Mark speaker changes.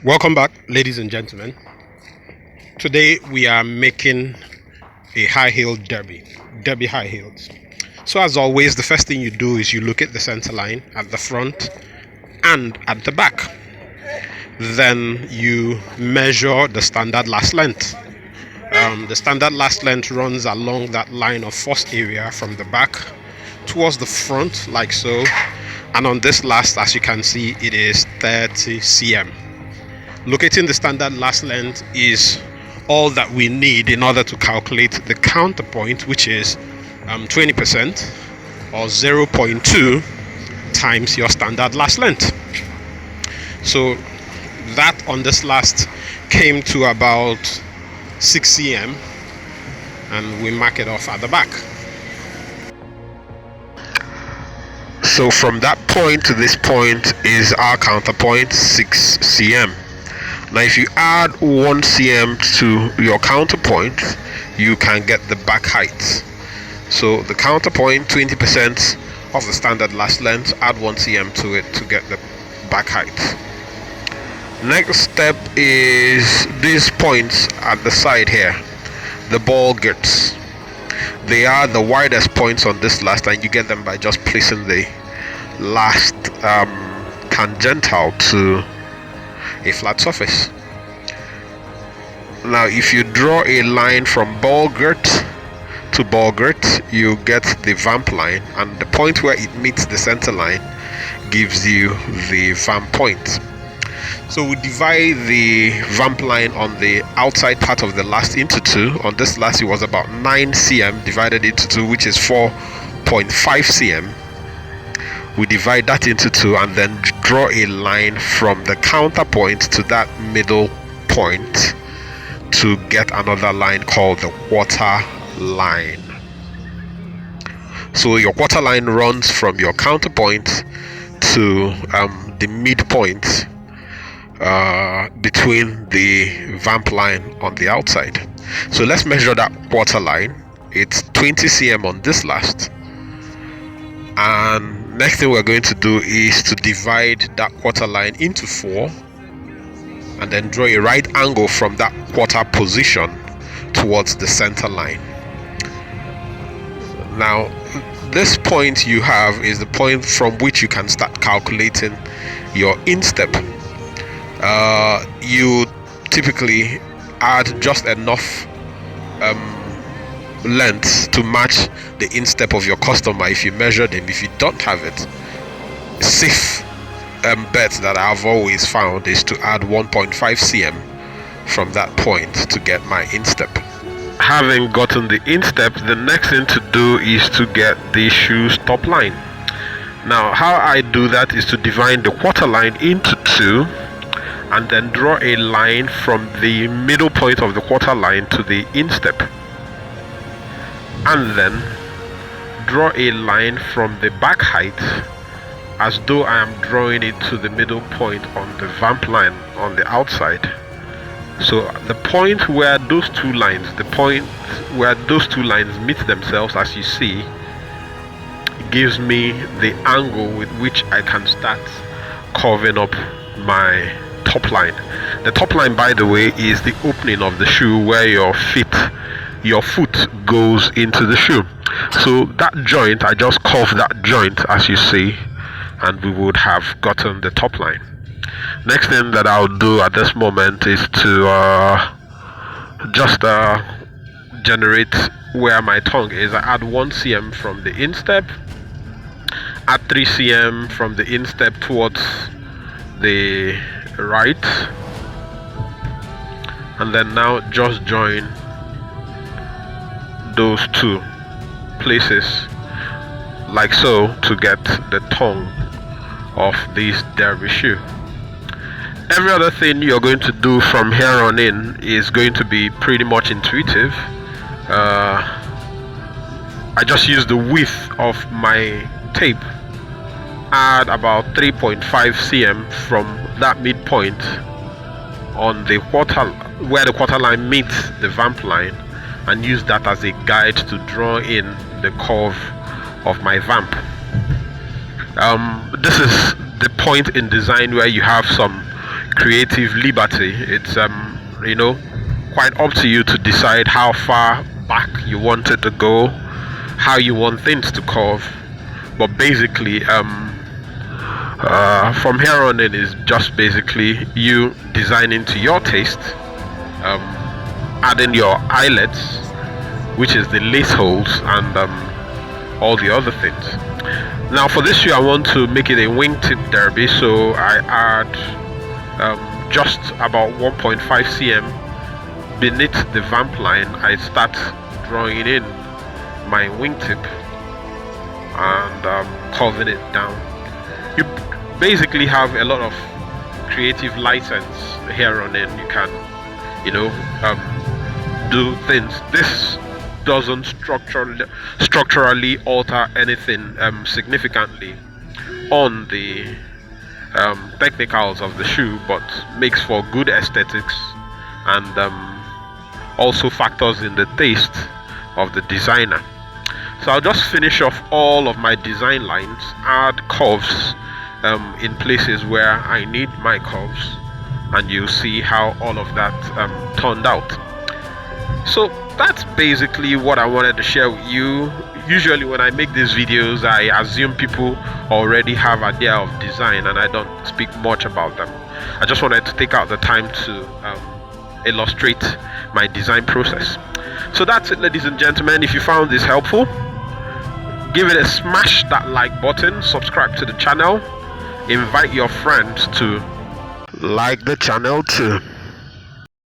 Speaker 1: Welcome back, ladies and gentlemen. Today we are making a high heel derby high heels. So, as always, the first thing you do is you look at the center line at the front and at the back. Then you measure the standard last length. The standard last length runs along that line of force area from the back towards the front, like so. And on this last, as you can see, it is 30 cm. Locating the standard last length is all that we need in order to calculate the counterpoint, which is 20% or 0.2 times your standard last length. So that on this last came to about 6 cm, and we mark it off at the back. So from that point to this point is our counterpoint, 6 cm. Now if you add 1 cm to your counterpoint, you can get the back height. So the counterpoint, 20% of the standard last length, add 1 cm to it to get the back height. Next step is these points at the side here, the ball girts. They are the widest points on this last, and you get them by just placing the last tangential to a flat surface. Now if you draw a line from ball girt to ball girt, you get the vamp line, and the point where it meets the center line gives you the vamp point. So we divide the vamp line on the outside part of the last into 2. On this last it was about 9 cm divided into 2, which is 4.5 cm. We divide that into 2 and then draw a line from the counterpoint to that middle point to get another line called the quarter line. So your quarter line runs from your counterpoint to the midpoint between the vamp line on the outside. So let's measure that quarter line. It's 20 cm on this last, and next thing we're going to do is to divide that quarter line into 4 and then draw a right angle from that quarter position towards the center line. Now this point you have is the point from which you can start calculating your instep. You typically add just enough length to match the instep of your customer if you measure them. If you don't have it, safe bet that I've always found is to add 1.5 cm from that point to get my instep. Having gotten the instep, the next thing to do is to get the shoe's top line. Now how I do that is to divide the quarter line into 2 and then draw a line from the middle point of the quarter line to the instep, and then draw a line from the back height as though I am drawing it to the middle point on the vamp line on the outside. So the point where those two lines meet themselves, as you see, gives me the angle with which I can start curving up my top line. The top line, by the way, is the opening of the shoe where your foot goes into the shoe. So that joint, I just curve that joint as you see, and we would have gotten the top line. Next thing that I'll do at this moment is to just generate where my tongue is. I add 1 cm from the instep, add 3 cm from the instep towards the right, and then now just join those two places like so to get the tongue of this derby shoe. Every other thing you're going to do from here on in is going to be pretty much intuitive. I just use the width of my tape, add about 3.5 cm from that midpoint on the quarter where the quarter line meets the vamp line, and use that as a guide to draw in the curve of my vamp. This is the point in design where you have some creative liberty. It's you know, quite up to you to decide how far back you want it to go, how you want things to curve. But basically, from here on in is just basically you designing to your taste, adding your eyelets, which is the lace holes, and all the other things. Now for this shoe I want to make it a wingtip derby, so I add just about 1.5 cm beneath the vamp line. I start drawing in my wingtip and curving it down. You basically have a lot of creative license here on in. You can, you know, do things. This doesn't structurally alter anything significantly on the technicals of the shoe, but makes for good aesthetics and also factors in the taste of the designer. So I'll just finish off all of my design lines, add curves in places where I need my curves, and you'll see how all of that turned out. So that's basically what I wanted to share with you. Usually when I make these videos, I assume people already have an idea of design and I don't speak much about them. I just wanted to take out the time to illustrate my design process. So that's it, ladies and gentlemen. If you found this helpful, give it a smash that like button, subscribe to the channel, invite your friends to like the channel too.